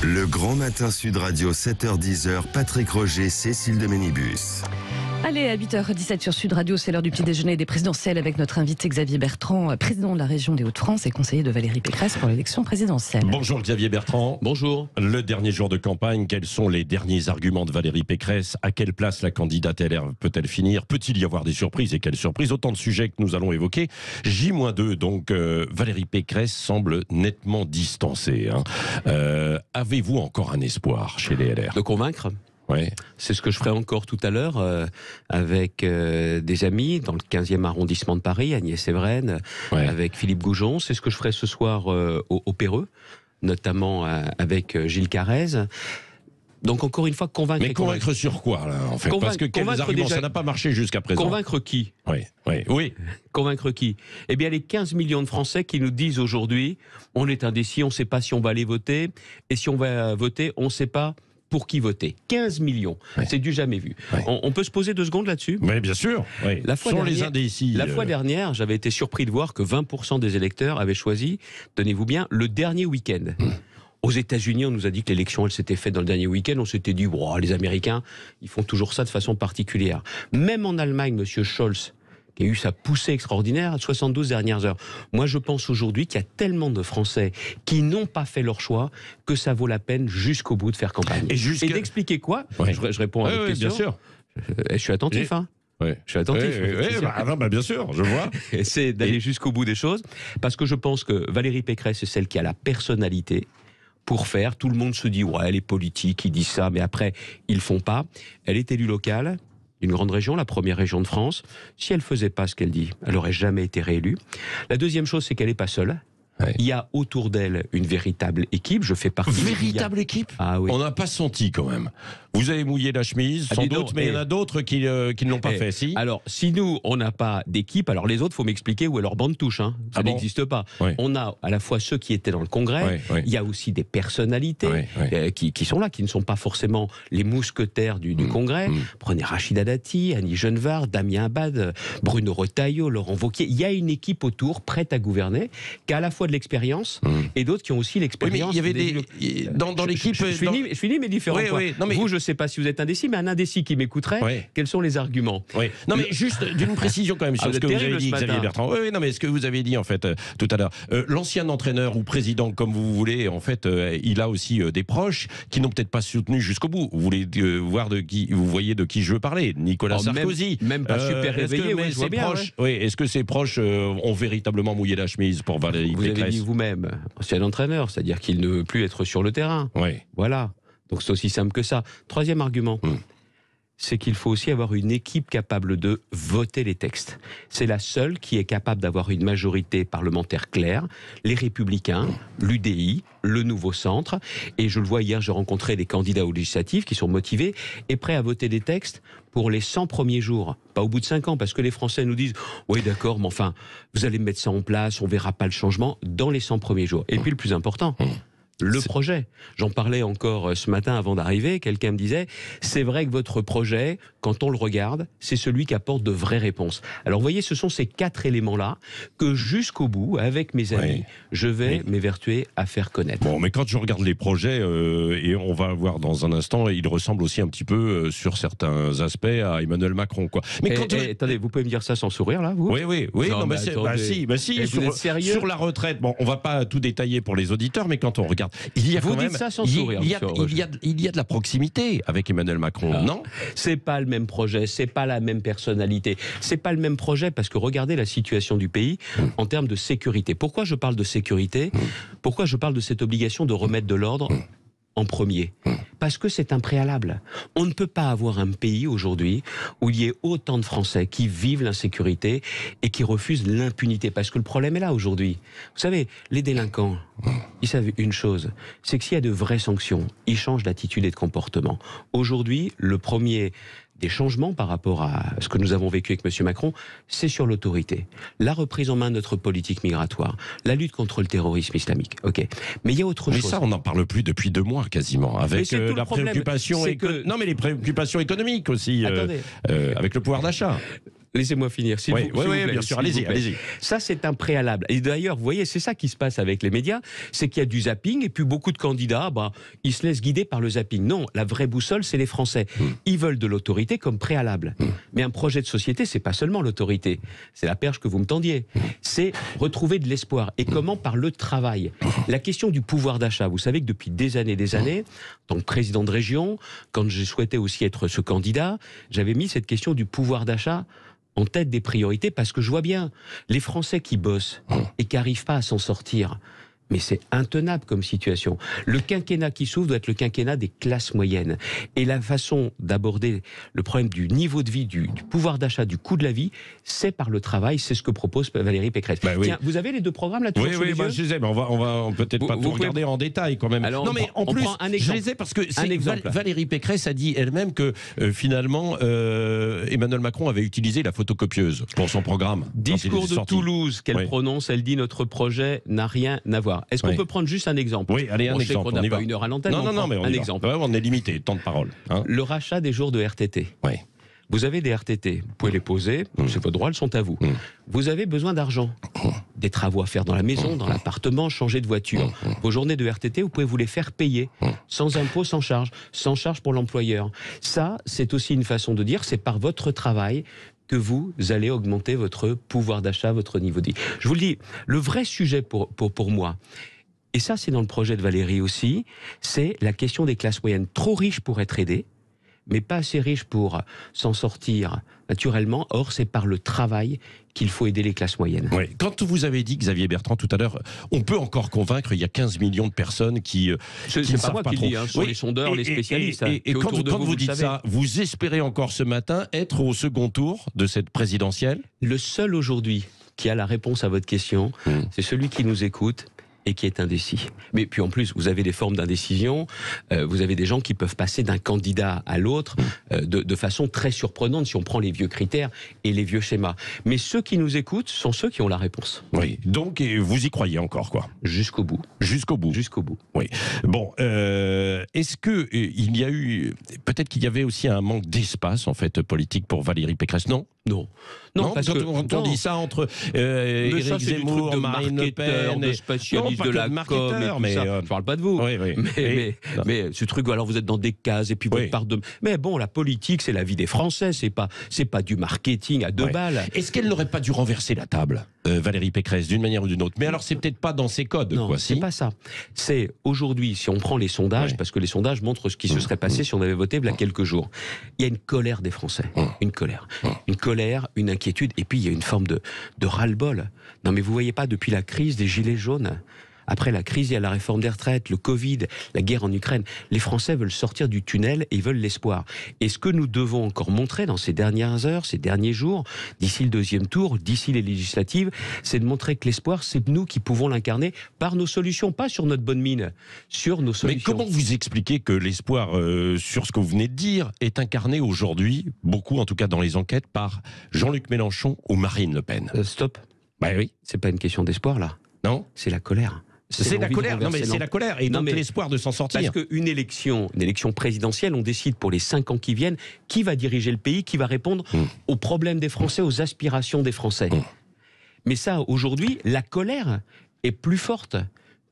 Le Grand Matin Sud Radio, 7h-10h, Patrick Roger, Cécile de Ménibus. Allez, à 8h17 sur Sud Radio, c'est l'heure du petit déjeuner des présidentielles avec notre invité Xavier Bertrand, président de la région des Hauts-de-France et conseiller de Valérie Pécresse pour l'élection présidentielle. Bonjour Xavier Bertrand. Bonjour. Le dernier jour de campagne, quels sont les derniers arguments de Valérie Pécresse? À quelle place la candidate LR peut-elle finir? Peut-il y avoir des surprises? Et quelles surprises? Autant de sujets que nous allons évoquer. J-2, donc Valérie Pécresse semble nettement distancée. Avez-vous encore un espoir chez les LR? De convaincre? Ouais. C'est ce que je ferai encore tout à l'heure avec des amis dans le 15e arrondissement de Paris, Agnès Evren, avec Philippe Goujon. C'est ce que je ferai ce soir au Perreux, notamment avec Gilles Carrez. Donc encore une fois, convaincre. Mais convaincre sur quoi, là, en fait? Parce que quels arguments, ça n'a pas marché jusqu'à présent. Convaincre qui? Oui. Convaincre qui? Eh bien, les 15 millions de Français qui nous disent aujourd'hui, on est indécis, on ne sait pas si on va aller voter, et si on va voter, on ne sait pas pour qui voter. 15 millions, c'est du jamais vu. On peut se poser 2 secondes là-dessus? Oui, bien sûr. La fois dernière, j'avais été surpris de voir que 20% des électeurs avaient choisi, tenez-vous bien, le dernier week-end. Aux États-Unis, on nous a dit que l'élection, elle s'était faite dans le dernier week-end. On s'était dit, les Américains, ils font toujours ça de façon particulière. Même en Allemagne, M. Scholz, qui a eu sa poussée extraordinaire à 72 dernières heures. Moi, je pense aujourd'hui qu'il y a tellement de Français qui n'ont pas fait leur choix que ça vaut la peine jusqu'au bout de faire campagne. Et d'expliquer quoi? Je réponds à votre question. Bien sûr. Je suis attentif, Je suis attentif. Bien sûr, je vois. C'est d'aller jusqu'au bout des choses, parce que je pense que Valérie Pécresse est celle qui a la personnalité pour faire. Tout le monde se dit, les politiques, ils disent ça, mais après, ils ne font pas. Elle est élue locale, une grande région, la première région de France. Si elle ne faisait pas ce qu'elle dit, elle n'aurait jamais été réélue. La deuxième chose, c'est qu'elle n'est pas seule. Il y a autour d'elle une véritable équipe. Je fais partie. Véritable équipe? Ah oui. On n'a pas senti quand même. Vous avez mouillé la chemise, sans doute, mais il y en a d'autres qui ne l'ont pas fait, si. Alors, si nous, on n'a pas d'équipe, alors les autres, il faut m'expliquer où est leur bande touche. Ça n'existe pas. On a à la fois ceux qui étaient dans le Congrès, il y a aussi des personnalités qui sont là, qui ne sont pas forcément les mousquetaires du Congrès. Prenez Rachida Dati, Annie Genevard, Damien Abad, Bruno Retailleau, Laurent Wauquiez. Il y a une équipe autour, prête à gouverner, qui a à la fois de l'expérience et d'autres qui ont aussi l'expérience. Oui, mais il y avait dans l'équipe. Je finis mes différents points. Vous, je ne sais pas si vous êtes indécis, mais un indécis qui m'écouterait, quels sont les arguments? Non, mais juste d'une précision quand même sur ce que vous avez dit, Xavier Bertrand. Non, mais ce que vous avez dit en fait tout à l'heure. L'ancien entraîneur ou président, comme vous voulez, en fait, il a aussi des proches qui n'ont peut-être pas soutenu jusqu'au bout. Vous voulez voir vous voyez de qui je veux parler? Nicolas Sarkozy. Même pas super réveillé. Est-ce que ses proches ont véritablement mouillé la chemise pour Valérie Pécresse? Vous avez dit vous-même, ancien entraîneur, c'est-à-dire qu'il ne veut plus être sur le terrain. Voilà. Donc c'est aussi simple que ça. Troisième argument, c'est qu'il faut aussi avoir une équipe capable de voter les textes. C'est la seule qui est capable d'avoir une majorité parlementaire claire. Les Républicains, l'UDI, le Nouveau Centre. Et je le vois hier, j'ai rencontré des candidats aux législatives qui sont motivés et prêts à voter des textes pour les 100 premiers jours. Pas au bout de 5 ans, parce que les Français nous disent « Oui, d'accord, mais enfin, vous allez mettre ça en place, on verra pas le changement dans les 100 premiers jours. » Et puis le plus important, le projet. J'en parlais encore ce matin avant d'arriver. Quelqu'un me disait, c'est vrai que votre projet, quand on le regarde, c'est celui qui apporte de vraies réponses. Alors vous voyez, ce sont ces 4 éléments-là que jusqu'au bout, avec mes amis, je vais m'évertuer à faire connaître. Bon, mais quand je regarde les projets, et on va voir dans un instant, ils ressemblent aussi un petit peu sur certains aspects à Emmanuel Macron, quoi. Mais attendez, vous pouvez me dire ça sans sourire, là, vous? Oui. Non, mais si, sur la retraite. Bon, on va pas tout détailler pour les auditeurs, mais quand on regarde, il y a vous quand même, dites ça sans sourire. Il y a de la proximité avec Emmanuel Macron, non? C'est pas le même projet, c'est pas la même personnalité, c'est pas le même projet parce que regardez la situation du pays en termes de sécurité. Pourquoi je parle de sécurité? Pourquoi je parle de cette obligation de remettre de l'ordre en premier? Parce que c'est un préalable. On ne peut pas avoir un pays aujourd'hui où il y ait autant de Français qui vivent l'insécurité et qui refusent l'impunité. Parce que le problème est là aujourd'hui. Vous savez, les délinquants, ils savent une chose, c'est que s'il y a de vraies sanctions, ils changent d'attitude et de comportement. Aujourd'hui, le premier des changements par rapport à ce que nous avons vécu avec M. Macron, c'est sur l'autorité. La reprise en main de notre politique migratoire, la lutte contre le terrorisme islamique. Ok. Mais il y a autre chose. Mais ça, on n'en parle plus depuis 2 mois quasiment, avec la préoccupation. Non, mais les préoccupations économiques aussi, avec le pouvoir d'achat. Laissez-moi finir, s'il vous plaît. Bien sûr, allez-y. Ça, c'est un préalable. Et d'ailleurs, vous voyez, c'est ça qui se passe avec les médias, c'est qu'il y a du zapping, et puis beaucoup de candidats, ils se laissent guider par le zapping. Non, la vraie boussole, c'est les Français. Ils veulent de l'autorité comme préalable. Mais un projet de société, c'est pas seulement l'autorité. C'est la perche que vous me tendiez. C'est retrouver de l'espoir. Et comment? Par le travail. La question du pouvoir d'achat. Vous savez que depuis des années, en tant que président de région, quand j'ai souhaité aussi être ce candidat, j'avais mis cette question du pouvoir d'achat en tête des priorités, parce que je vois bien les Français qui bossent et qui n'arrivent pas à s'en sortir. Mais c'est intenable comme situation. Le quinquennat qui s'ouvre doit être le quinquennat des classes moyennes. Et la façon d'aborder le problème du niveau de vie, du pouvoir d'achat, du coût de la vie, c'est par le travail. C'est ce que propose Valérie Pécresse. Tiens, vous avez les deux programmes là, toujours sous les yeux ? Je sais, mais on va peut-être pas tout regarder en détail quand même. Alors, non, mais en plus, je les ai parce que Valérie Pécresse a dit elle-même que finalement Emmanuel Macron avait utilisé la photocopieuse pour son programme. Discours de Toulouse qu'elle prononce, elle dit notre projet n'a rien à voir. Est-ce qu'on peut prendre juste un exemple? Oui, allez, un exemple. On n'a pas une heure à l'antenne. Non, mais un exemple. Ouais, on est limité, temps de parole. Le rachat des jours de RTT. Oui. Vous avez des RTT, vous pouvez les poser, c'est votre droit, elles sont à vous. Vous avez besoin d'argent, des travaux à faire dans la maison, dans l'appartement, changer de voiture. Vos journées de RTT, vous pouvez vous les faire payer, sans impôt, sans charge pour l'employeur. Ça, c'est aussi une façon de dire, c'est par votre travail que vous allez augmenter votre pouvoir d'achat, votre niveau de vie. Je vous le dis, le vrai sujet pour moi, et ça c'est dans le projet de Valérie aussi, c'est la question des classes moyennes, trop riches pour être aidées, mais pas assez riches pour s'en sortir naturellement. Or, c'est par le travail qu'il faut aider les classes moyennes. Oui. Quand vous avez dit, Xavier Bertrand, tout à l'heure, on peut encore convaincre, il y a 15 millions de personnes qui c'est ne pas savent moi pas qui trop. Le dis, sur les sondeurs, les spécialistes. Et quand vous dites ça, vous espérez encore ce matin être au second tour de cette présidentielle? Le seul aujourd'hui qui a la réponse à votre question, c'est celui qui nous écoute et qui est indécis. Mais puis en plus, vous avez des formes d'indécision, vous avez des gens qui peuvent passer d'un candidat à l'autre de façon très surprenante si on prend les vieux critères et les vieux schémas. Mais ceux qui nous écoutent sont ceux qui ont la réponse. Oui, donc vous y croyez encore, quoi. Jusqu'au bout. Jusqu'au bout. Jusqu'au bout. Oui. Bon, est-ce que il y a eu, peut-être qu'il y avait aussi un manque d'espace, en fait, politique pour Valérie Pécresse? Non, parce que quand on dit ça entre Éric Zemmour, Marine Le Pen, de spécialistes de la com et tout ça. Je parle pas de vous. Mais ce truc, alors vous êtes dans des cases et puis votre part de. Mais bon, la politique, c'est la vie des Français. C'est pas du marketing à 2 balles. Est-ce qu'elle n'aurait pas dû renverser la table, Valérie Pécresse, d'une manière ou d'une autre? Mais alors, c'est peut-être pas dans ses codes. Non, c'est si pas ça. C'est aujourd'hui, si on prend les sondages, parce que les sondages montrent ce qui se serait passé si on avait voté il y a quelques jours. Il y a une colère des Français, une colère, une inquiétude, et puis il y a une forme de ras-le-bol. Non mais vous voyez pas, depuis la crise des Gilets jaunes, après la crise, il y a la réforme des retraites, le Covid, la guerre en Ukraine. Les Français veulent sortir du tunnel et ils veulent l'espoir. Et ce que nous devons encore montrer dans ces dernières heures, ces derniers jours, d'ici le 2e tour, d'ici les législatives, c'est de montrer que l'espoir, c'est nous qui pouvons l'incarner par nos solutions, pas sur notre bonne mine, sur nos solutions. Mais comment vous expliquez que l'espoir, sur ce que vous venez de dire, est incarné aujourd'hui, beaucoup en tout cas dans les enquêtes, par Jean-Luc Mélenchon ou Marine Le Pen? Stop. Bah oui. C'est pas une question d'espoir là. Non. C'est la colère. C'est la colère, non mais c'est la colère et donc l'espoir de s'en sortir. Parce qu'une élection présidentielle, on décide pour les 5 ans qui viennent qui va diriger le pays, qui va répondre aux problèmes des Français, aux aspirations des Français. Mais ça, aujourd'hui, la colère est plus forte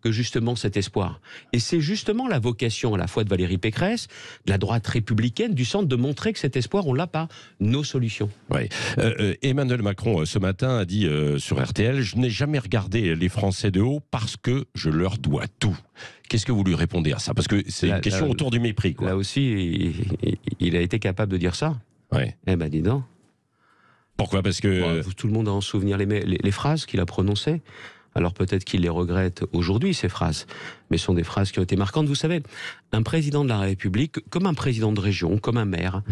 que justement cet espoir. Et c'est justement la vocation à la fois de Valérie Pécresse, de la droite républicaine, du centre, de montrer que cet espoir, on l'a par nos solutions. Oui. Emmanuel Macron, ce matin, a dit sur RTL, je n'ai jamais regardé les Français de haut parce que je leur dois tout. Qu'est-ce que vous lui répondez à ça? Parce que c'est une question autour du mépris, quoi. Là aussi, il a été capable de dire ça. Oui. Eh ben, dis donc. Pourquoi? Parce que... tout le monde a en souvenir les phrases qu'il a prononcées. Alors peut-être qu'il les regrette aujourd'hui, ces phrases, mais ce sont des phrases qui ont été marquantes. Vous savez, un président de la République, comme un président de région, comme un maire,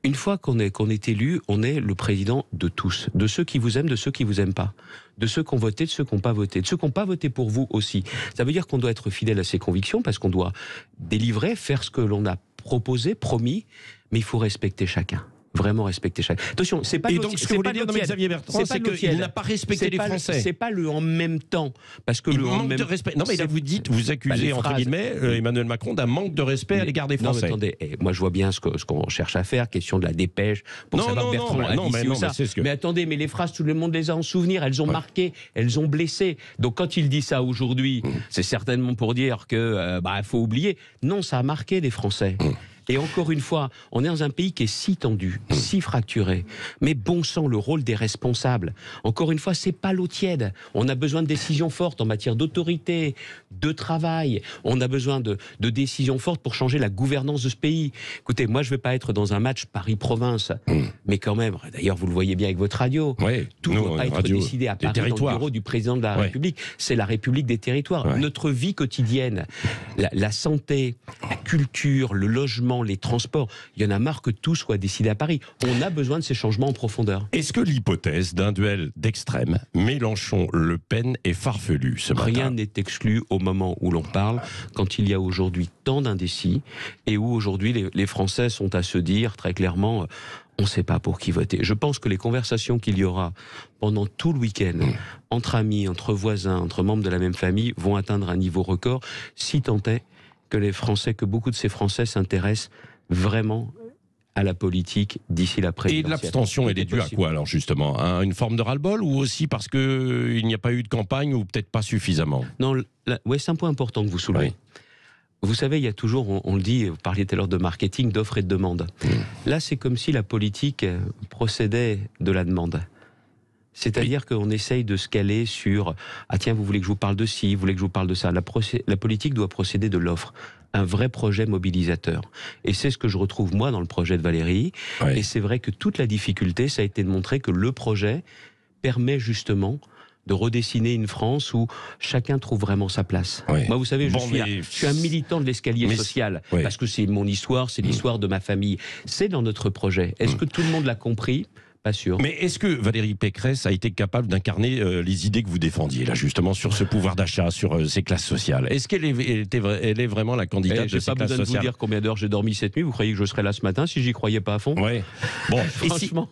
une fois qu'on est élu, on est le président de tous, de ceux qui vous aiment, de ceux qui vous aiment pas, de ceux qui ont voté, de ceux qui n'ont pas voté, de ceux qui n'ont pas voté pour vous aussi. Ça veut dire qu'on doit être fidèle à ses convictions, parce qu'on doit délivrer, faire ce que l'on a proposé, promis, mais il faut respecter chacun. vraiment respecter chaque. Attention, c'est pas. Et donc ce que vous voulez dire, Xavier Bertrand, c'est qu'il n'a pas respecté les Français. C'est pas le en même temps, parce que il le manque de respect. Non, mais là vous accusez entre guillemets Emmanuel Macron d'un manque de respect à l'égard des Français. Non, mais attendez, moi je vois bien ce qu'on cherche à faire, question de la dépêche pour savoir Bertrand a dit ci ou ça. Mais attendez, mais les phrases, tout le monde les a en souvenir, elles ont marqué, elles ont blessé. Donc quand il dit ça aujourd'hui, c'est certainement pour dire que faut oublier. Non, ça a marqué les Français. Et encore une fois, on est dans un pays qui est si tendu, si fracturé. Mais bon sang, le rôle des responsables. Encore une fois, c'est pas l'eau tiède. On a besoin de décisions fortes en matière d'autorité, de travail. On a besoin de décisions fortes pour changer la gouvernance de ce pays. Écoutez, moi, je ne vais pas être dans un match Paris-Province. Mais quand même, d'ailleurs, vous le voyez bien avec votre radio. Tout ne doit pas être décidé à Paris dans le bureau du président de la République. C'est la République des territoires. Notre vie quotidienne, la santé, la culture, le logement, les transports, il y en a marre que tout soit décidé à Paris. On a besoin de ces changements en profondeur. Est-ce que l'hypothèse d'un duel d'extrême, Mélenchon-Le Pen, est farfelue ce matin ? Rien n'est exclu au moment où l'on parle, quand il y a aujourd'hui tant d'indécis, et où aujourd'hui les Français sont à se dire très clairement... on ne sait pas pour qui voter. Je pense que les conversations qu'il y aura pendant tout le week-end, entre amis, entre voisins, entre membres de la même famille, vont atteindre un niveau record, si tant est que beaucoup de ces Français s'intéressent vraiment à la politique d'ici la présidentielle. Et l'abstention, elle est due à quoi alors justement ? À une forme de ras-le-bol ou aussi parce qu'il n'y a pas eu de campagne ou peut-être pas suffisamment ? Non, c'est un point important que vous soulevez. Oui. Vous savez, il y a toujours, on le dit, vous parliez tout à l'heure de marketing, d'offres et de demande. Là, c'est comme si la politique procédait de la demande. C'est-à-dire qu'on essaye de se caler sur « Ah tiens, vous voulez que je vous parle de ci, vous voulez que je vous parle de ça ». La politique doit procéder de l'offre. Un vrai projet mobilisateur. Et c'est ce que je retrouve moi dans le projet de Valérie. Oui. Et c'est vrai que toute la difficulté, ça a été de montrer que le projet permet justement de redessiner une France où chacun trouve vraiment sa place. Oui. Moi, vous savez, je suis un militant de l'escalier social, parce que c'est mon histoire, c'est l'histoire de ma famille. C'est dans notre projet. Est-ce que tout le monde l'a compris ? Pas sûr. Mais est-ce que Valérie Pécresse a été capable d'incarner les idées que vous défendiez, là, justement, sur ce pouvoir d'achat, sur ces classes sociales ? Est-ce qu'elle est vraiment la candidate de ces classes sociales ? Je n'ai pas besoin de vous dire combien d'heures j'ai dormi cette nuit. Vous croyez que je serais là ce matin si j'y croyais pas à fond ? Oui. Bon, franchement.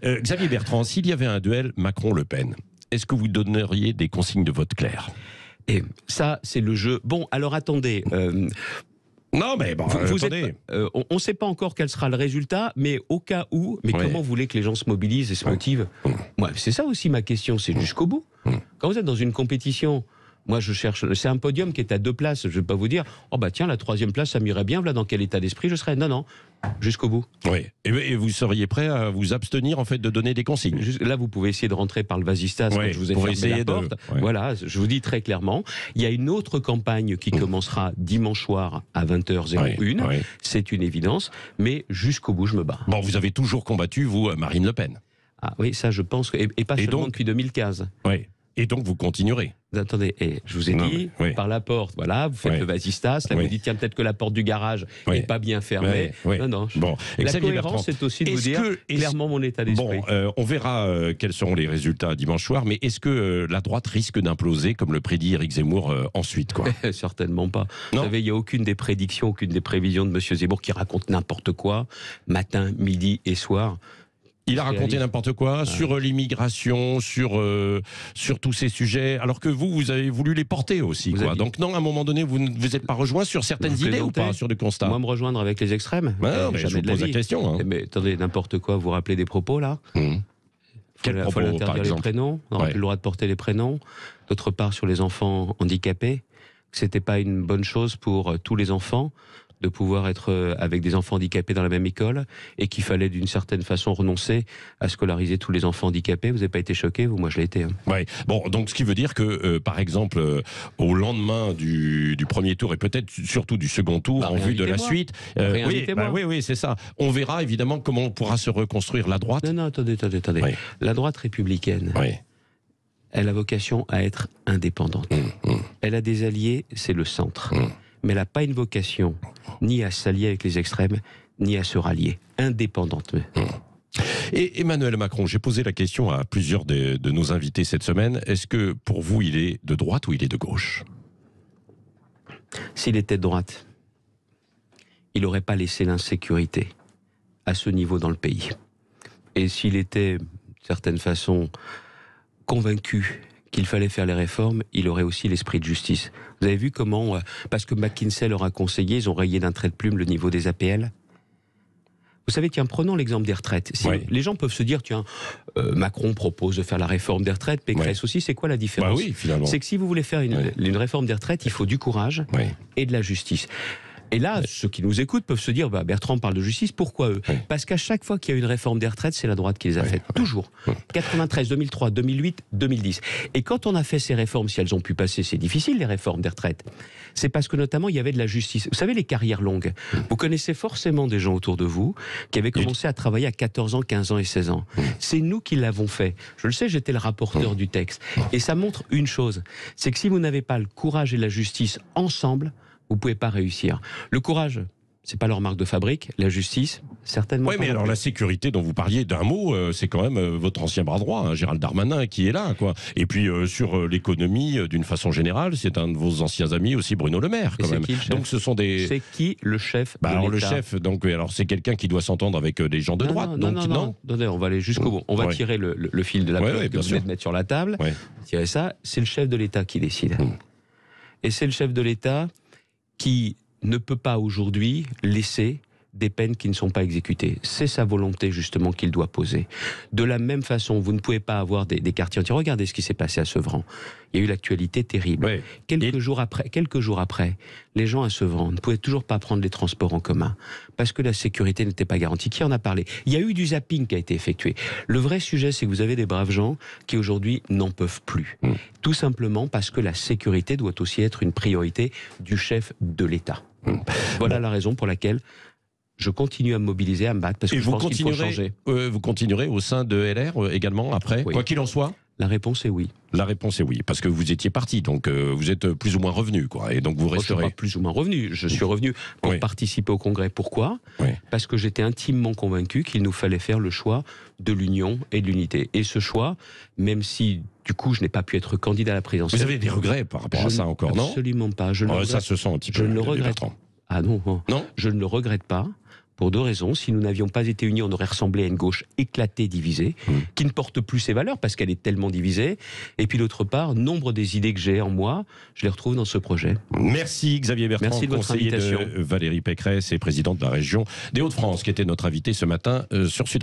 Xavier Bertrand, s'il y avait un duel Macron-Le Pen, est-ce que vous donneriez des consignes de vote claires ? Et ça, c'est le jeu. Bon, alors attendez... Non, mais bon, attendez. On ne sait pas encore quel sera le résultat, mais au cas où, comment vous voulez que les gens se mobilisent et se motivent ? Moi, c'est ça aussi ma question, c'est jusqu'au bout. Quand vous êtes dans une compétition, moi je cherche, c'est un podium qui est à 2 places, je ne vais pas vous dire, oh bah tiens, la 3e place, ça m'irait bien, voilà dans quel état d'esprit je serais. Non, jusqu'au bout. Oui, et vous seriez prêt à vous abstenir en fait de donner des consignes ? Là, vous pouvez essayer de rentrer par le vasistas quand je vous ai fermé la porte. Voilà, je vous dis très clairement, il y a une autre campagne qui commencera dimanche soir à 20h01, c'est une évidence, mais jusqu'au bout, je me bats. Bon, vous avez toujours combattu, vous, Marine Le Pen ? Ah oui, ça je pense, et pas seulement depuis 2015. Oui. Et donc vous continuerez. Attendez, je vous ai dit, par la porte, voilà, vous faites le vasistas, là vous dites, tiens, peut-être que la porte du garage n'est pas bien fermée. Non. Bon. La cohérence, c'est aussi de vous dire clairement mon état d'esprit. Bon, on verra quels seront les résultats dimanche soir, mais est-ce que la droite risque d'imploser, comme le prédit Éric Zemmour ensuite, quoi ? Certainement pas. Vous savez, il n'y a aucune des prédictions, aucune des prévisions de M. Zemmour qui raconte n'importe quoi, matin, midi et soir. Il a raconté n'importe quoi sur l'immigration, sur tous ces sujets, alors que vous avez voulu les porter aussi. Donc non, à un moment donné, vous n'êtes pas rejoint sur certaines idées ou pas, sur le constat ? Moi, me rejoindre avec les extrêmes je vous pose la question. Mais attendez, n'importe quoi, vous rappelez des propos là ? Quel propos, par exemple ? Les prénoms, on n'aura plus le droit de porter les prénoms. D'autre part, sur les enfants handicapés, que c'était pas une bonne chose pour tous les enfants de pouvoir être avec des enfants handicapés dans la même école et qu'il fallait d'une certaine façon renoncer à scolariser tous les enfants handicapés. Vous n'avez pas été choqué, vous ? Moi, je l'ai été. Oui. Bon, donc ce qui veut dire que, par exemple, au lendemain du premier tour et peut-être surtout du second tour, en vue de la suite, oui, c'est ça. On verra évidemment comment on pourra se reconstruire la droite. Non, attendez. Oui. La droite républicaine. Elle a vocation à être indépendante. Elle a des alliés, c'est le centre. Mais elle n'a pas une vocation ni à s'allier avec les extrêmes, ni à se rallier. Indépendante. Et Emmanuel Macron, j'ai posé la question à plusieurs de nos invités cette semaine. Est-ce que pour vous, il est de droite ou il est de gauche ? S'il était de droite, il n'aurait pas laissé l'insécurité à ce niveau dans le pays. Et s'il était, d'une certaine façon, convaincu qu'il fallait faire les réformes, il aurait aussi l'esprit de justice. Vous avez vu comment, parce que McKinsey leur a conseillé, ils ont rayé d'un trait de plume le niveau des APL. Vous savez, tiens, prenons l'exemple des retraites. Si les gens peuvent se dire, tiens, Macron propose de faire la réforme des retraites, Pécresse aussi, c'est quoi la différence? Finalement. C'est que si vous voulez faire une réforme des retraites, il faut du courage et de la justice. Et là, ceux qui nous écoutent peuvent se dire, Bertrand parle de justice, pourquoi eux? Parce qu'à chaque fois qu'il y a eu une réforme des retraites, c'est la droite qui les a faites. Toujours. 93, 2003, 2008, 2010. Et quand on a fait ces réformes, si elles ont pu passer, c'est difficile les réformes des retraites. C'est parce que notamment, il y avait de la justice. Vous savez, les carrières longues. Vous connaissez forcément des gens autour de vous qui avaient commencé à travailler à 14 ans, 15 ans et 16 ans. C'est nous qui l'avons fait. Je le sais, j'étais le rapporteur du texte. Et ça montre une chose, c'est que si vous n'avez pas le courage et la justice ensemble, vous ne pouvez pas réussir. Le courage, c'est pas leur marque de fabrique. La justice, certainement pas. Oui, mais alors la sécurité dont vous parliez d'un mot, c'est quand même votre ancien bras droit, hein, Gérald Darmanin, qui est là, quoi. Et puis sur l'économie, d'une façon générale, c'est un de vos anciens amis aussi, Bruno Le Maire, quand même. Donc ce sont des. C'est qui le chef de alors l'État? Le chef, donc alors c'est quelqu'un qui doit s'entendre avec des gens de droite. Non, on va aller jusqu'au bout. On va tirer le fil de la preuve que vous venez de mettre sur la table. Tirer ça, c'est le chef de l'État qui décide. Et c'est le chef de l'État qui ne peut pas aujourd'hui laisser des peines qui ne sont pas exécutées. C'est sa volonté justement qu'il doit poser. De la même façon, vous ne pouvez pas avoir des quartiers entiers. Regardez ce qui s'est passé à Sevran. Il y a eu l'actualité terrible. Quelques jours après, les gens à Sevran ne pouvaient toujours pas prendre les transports en commun parce que la sécurité n'était pas garantie. Qui en a parlé? Il y a eu du zapping qui a été effectué. Le vrai sujet, c'est que vous avez des braves gens qui aujourd'hui n'en peuvent plus. Tout simplement parce que la sécurité doit aussi être une priorité du chef de l'État. Voilà la raison pour laquelle je continue à me mobiliser, à me battre, parce que je pense qu'il faut changer. Vous continuerez au sein de LR également après, quoi qu'il en soit? La réponse est oui. La réponse est oui, parce que vous étiez parti, donc vous êtes plus ou moins revenu, quoi, et donc vous resterez. Je ne suis pas plus ou moins revenu, je suis revenu pour participer au Congrès. Pourquoi? Parce que j'étais intimement convaincu qu'il nous fallait faire le choix de l'union et de l'unité. Et ce choix, même si du coup je n'ai pas pu être candidat à la présidentielle... Vous avez des regrets par rapport à ça encore, non? Absolument pas. Ça se sent un petit peu. Je ne le regrette pas. Ah non, je ne le regrette pas. Pour deux raisons. Si nous n'avions pas été unis, on aurait ressemblé à une gauche éclatée, divisée, qui ne porte plus ses valeurs parce qu'elle est tellement divisée. Et puis d'autre part, nombre des idées que j'ai en moi, je les retrouve dans ce projet. Merci Xavier Bertrand, merci de votre conseiller invitation. de Valérie Pécresse et présidente de la région des Hauts-de-France, qui était notre invité ce matin sur Sud.